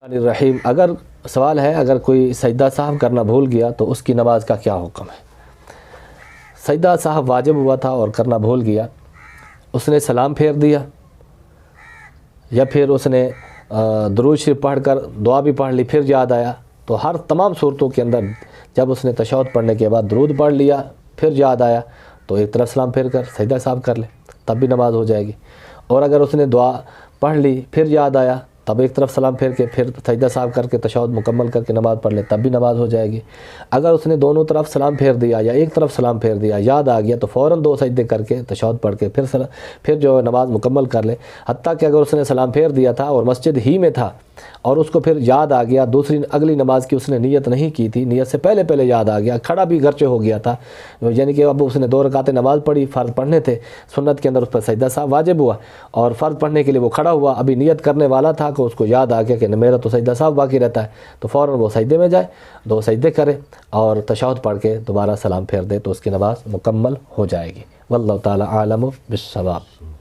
الرحیم، اگر سوال ہے اگر کوئی سجدہ سہو کرنا بھول گیا تو اس کی نماز کا کیا حکم ہے؟ سجدہ سہو واجب ہوا تھا اور کرنا بھول گیا، اس نے سلام پھیر دیا یا پھر اس نے درود شریف پڑھ کر دعا بھی پڑھ لی پھر یاد آیا، تو ہر تمام صورتوں کے اندر جب اس نے تشہد پڑھنے کے بعد درود پڑھ لیا پھر یاد آیا تو ایک طرف سلام پھیر کر سجدہ سہو کر لے، تب بھی نماز ہو جائے گی۔ اور اگر اس نے دعا پڑھ لی پھر یاد آیا تب ایک طرف سلام پھیر کے پھر سجدہ سہو کر کے تشہد مکمل کر کے نماز پڑھ لے، تب بھی نماز ہو جائے گی۔ اگر اس نے دونوں طرف سلام پھیر دیا یا ایک طرف سلام پھیر دیا یاد آ گیا تو فوراً 2 سجدے کر کے تشہد پڑھ کے پھر جو نماز مکمل کر لے۔ حتیٰ کہ اگر اس نے سلام پھیر دیا تھا اور مسجد ہی میں تھا اور اس کو پھر یاد آ گیا، اگلی نماز کی اس نے نیت نہیں کی تھی، نیت سے پہلے یاد آ گیا، کھڑا بھی گرچہ ہو گیا تھا، یعنی کہ اب اس نے 2 رکعتیں نماز پڑھی، فرض پڑھنے تھے، سنت کے اندر اس پر سجدہ سہو واجب ہوا اور فرض پڑھنے کے لیے وہ کھڑا ہوا، ابھی نیت کرنے والا تھا کہ اس کو یاد آ گیا کہ میرا تو سجدہ سہو باقی رہتا ہے، تو فوراً وہ سجدے میں جائے، 2 سجدے کرے اور تشہد پڑھ کے دوبارہ سلام پھیر دے تو اس کی نماز مکمل ہو جائے گی۔ واللہ تعالی عالم بالصواب۔